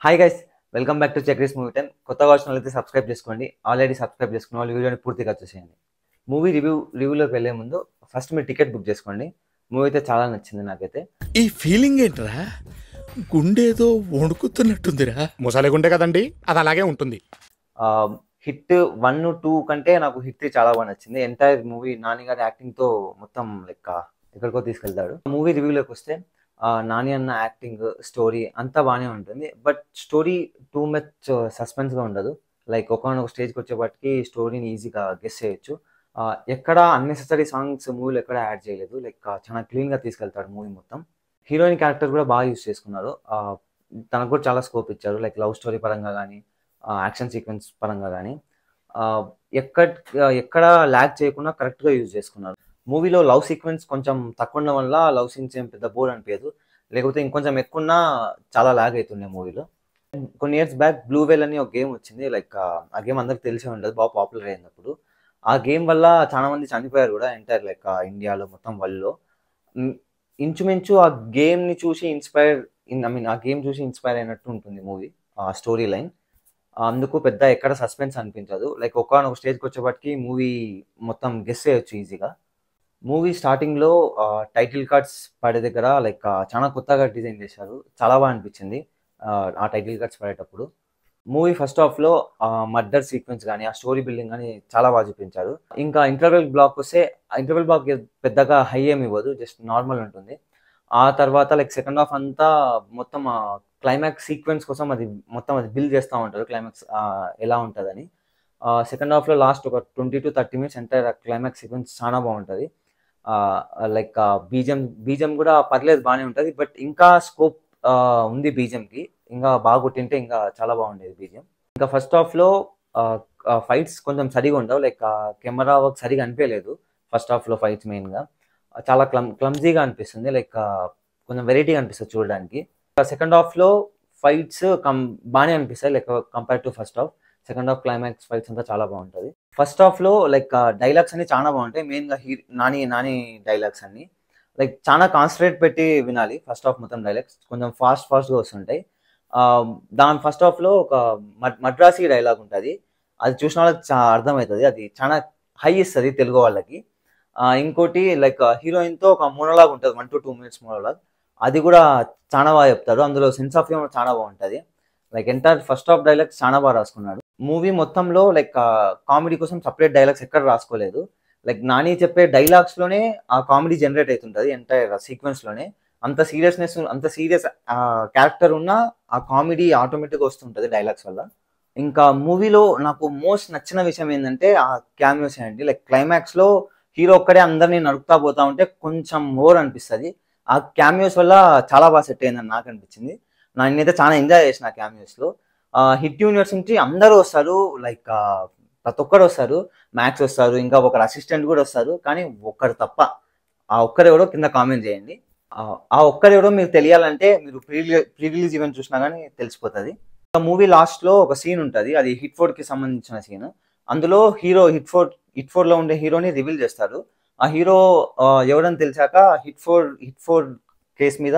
Hi guys, welcome back to Chakri's movie time. కొత్తగా వచ్చిన వాళ్ళైతే సబ్స్క్రైబ్ చేసుకోండి. ఆల్రెడీ సబ్స్క్రైబ్ చేసుకున్న వాళ్ళు వీడియోని పూర్తిగా చూసేయండి. మూవీ రివ్యూలోకి వెళ్ళే ముందు ఫస్ట్ మీరు టికెట్ బుక్ చేసుకోండి. మూవీ అయితే చాలా నచ్చింది నాకైతే. ఈ ఫీలింగ్ ఏంట్రా? గుండేదో వణుకుతున్నట్టుందిరా. ముసలి గుండె కదండి, అది అలాగే ఉంటుంది. హిట్ 1, 2 కంటే నాకు హిట్ 3 చాలా బాగా నచ్చింది. ఎంటైర్ మూవీ నాని గారి యాక్టింగ్తో మొత్తం లెక్క ఎక్కడికో తీసుకెళ్తాడు. మూవీ రివ్యూలోకి వస్తే నాని అన్న యాక్టింగ్, స్టోరీ అంతా బాగానే ఉంటుంది. బట్ స్టోరీ టూ మచ్ సస్పెన్స్గా ఉండదు. లైక్ ఒకనొక స్టేజ్కి వచ్చేపాటికి స్టోరీని ఈజీగా గెస్ చేయొచ్చు. ఎక్కడ అన్నెసెసరీ సాంగ్స్ మూవీలో ఎక్కడ యాడ్ చేయలేదు. లైక్ చాలా క్లీన్గా తీసుకెళ్తాడు మూవీ మొత్తం. హీరోయిన్ క్యారెక్టర్ కూడా బాగా యూజ్ చేసుకున్నారు. తనకు కూడా చాలా స్కోప్ ఇచ్చారు. లైక్ లవ్ స్టోరీ పరంగా కానీ, యాక్షన్ సీక్వెన్స్ పరంగా కానీ ఎక్కడ ల్యాగ్ చేయకుండా కరెక్ట్గా యూజ్ చేసుకున్నారు. మూవీలో లవ్ సీక్వెన్స్ కొంచెం తక్కువ ఉండడం వల్ల లవ్ సీన్స్ ఏం పెద్ద బోర్ అనిపించదు. లేకపోతే ఇంకొంచెం ఎక్కువన్నా చాలా ల్యాగ్ అవుతుండే మూవీలో. కొన్ని ఇయర్స్ బ్యాక్ బ్లూ వేల్ అని ఒక గేమ్ వచ్చింది. లైక్ ఆ గేమ్ అందరికి తెలిసే ఉండదు, బాగా పాపులర్ అయినప్పుడు. ఆ గేమ్ వల్ల చాలా మంది చనిపోయారు కూడా ఎంటైర్ లైక్ ఇండియాలో మొత్తం వరల్డ్లో. ఇంచుమించు ఆ గేమ్ని చూసి ఆ గేమ్ చూసి ఇన్స్పైర్ అయినట్టు ఉంటుంది మూవీ స్టోరీ లైన్. అందుకు పెద్ద ఎక్కడ సస్పెన్స్ అనిపించదు. లైక్ ఒకనొక స్టేజ్కి వచ్చేప్పటికి మూవీ మొత్తం గెస్ చేయొచ్చు ఈజీగా. మూవీ స్టార్టింగ్లో టైటిల్ కార్డ్స్ పడే దగ్గర లైక్ చాలా కొత్తగా డిజైన్ చేశారు. చాలా బాగా అనిపించింది ఆ టైటిల్ కార్డ్స్ పడేటప్పుడు. మూవీ ఫస్ట్ హాఫ్లో మర్డర్ సీక్వెన్స్ కానీ, ఆ స్టోరీ బిల్డింగ్ కానీ చాలా బాగా చూపించారు. ఇంకా ఇంటర్వెల్ బ్లాక్ వస్తే ఇంటర్వెల్ బ్లాక్ పెద్దగా హై ఏమి ఇవ్వదు, జస్ట్ నార్మల్ ఉంటుంది. ఆ తర్వాత లైక్ సెకండ్ హాఫ్ అంతా మొత్తం క్లైమాక్స్ సీక్వెన్స్ కోసం అది బిల్డ్ చేస్తూ ఉంటారు. క్లైమాక్స్ ఎలా ఉంటుందని. సెకండ్ హాఫ్లో లాస్ట్ ఒక 20 to 30 minutes entire climax sequence చాలా బాగుంటుంది. లైక్ బీజం కూడా పర్లేదు, బాగానే ఉంటుంది. బట్ ఇంకా స్కోప్ ఉంది బీజంకి. ఇంకా బాగా కొట్టింటే ఇంకా చాలా బాగుండేది బీజం. ఇంకా ఫస్ట్ హాఫ్లో ఫైట్స్ కొంచెం సరిగా ఉండవు. లైక్ కెమెరా వర్క్ సరిగా అనిపించలేదు ఫస్ట్ హాఫ్లో. ఫైట్స్ మెయిన్గా చాలా క్లమ్జీగా అనిపిస్తుంది. లైక్ కొంచెం వెరైటీగా అనిపిస్తుంది చూడడానికి. సెకండ్ హాఫ్లో ఫైట్స్ బాగానే అనిపిస్తాయి like compare to first half. Second half climax fights అంతా చాలా బాగుంటుంది. ఫస్ట్ హాఫ్లో లైక్ డైలాగ్స్ అన్ని చాలా బాగుంటాయి. మెయిన్గా నాని డైలాగ్స్ అన్ని లైక్ చాలా కాన్సన్ట్రేట్ పెట్టి వినాలి. ఫస్ట్ హాఫ్ మొత్తం డైలాగ్స్ కొంచెం ఫాస్ట్గా వస్తుంటాయి. దాని ఫస్ట్ హాఫ్లో ఒక మద్రాసి డైలాగ్ ఉంటుంది. అది చూసిన వాళ్ళకి అర్థమవుతుంది. అది చాలా హై ఇస్తుంది తెలుగు వాళ్ళకి. ఇంకోటి లైక్ హీరోయిన్తో ఒక మోనోలాగ్ ఉంటుంది, 1 to 2 minutes మోనోలాగ్. అది కూడా చాలా బాగా చెప్తారు. అందులో సెన్స్ ఆఫ్ హ్యూమర్ చాలా బాగుంటుంది. Like entire first half dialogues చాలా బాగా రాసుకున్నాడు. మూవీ మొత్తంలో లైక్ కామెడీ కోసం సపరేట్ డైలాగ్స్ ఎక్కడ రాసుకోలేదు. లైక్ నాని చెప్పే డైలాగ్స్లోనే ఆ కామెడీ జనరేట్ అవుతుంటుంది ఎంటైర్ సీక్వెన్స్లోనే. అంత సీరియస్ క్యారెక్టర్ ఉన్న ఆ కామెడీ ఆటోమేటిక్గా వస్తుంటుంది డైలాగ్స్ వల్ల. ఇంకా మూవీలో నాకు మోస్ట్ నచ్చిన విషయం ఏంటంటే ఆ క్యామియోస్ అండి. లైక్ క్లైమాక్స్లో హీరో ఒక్కడే అందరినీ నడుపుతా పోతా ఉంటే కొంచెం మోర్ అనిపిస్తుంది. ఆ క్యామియోస్ వల్ల చాలా బాగా సెట్ అయిందని నాకు అనిపించింది. నేనైతే చాలా ఎంజాయ్ చేసిన ఆ క్యామియోస్లో. హిట్ యూనివర్స్ నుంచి అందరూ వస్తారు. లైక్ ప్రతి ఒక్కరు వస్తారు. మ్యాక్స్ వస్తారు, ఇంకా ఒకరు అసిస్టెంట్ కూడా వస్తారు. కానీ ఒక్కరు తప్ప, ఆ ఒక్కరెవరో కింద కామెంట్ చేయండి. ఆ ఒక్కరెవరో మీకు తెలియాలంటే మీరు ప్రీ రిలీజ్ ఈవెంట్ చూసినా కానీ తెలిసిపోతుంది. మూవీ లాస్ట్లో ఒక సీన్ ఉంటుంది, అది హిట్ 4కి సంబంధించిన సీన్. అందులో హీరో హిట్ 4లో ఉండే హీరోని రివీల్ చేస్తారు. ఆ హీరో ఎవరని తెలిసాక హిట్ 4 కేసు మీద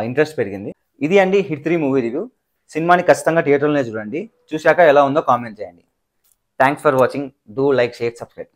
ఇంట్రెస్ట్ పెరిగింది. ఇది అండి హిట్ 3 మూవీ రివ్యూ. సినిమాని ఖచ్చితంగా థియేటర్లోనే చూడండి. చూశాక ఎలా ఉందో కామెంట్ చేయండి. Thanks for watching. Do like, share, subscribe.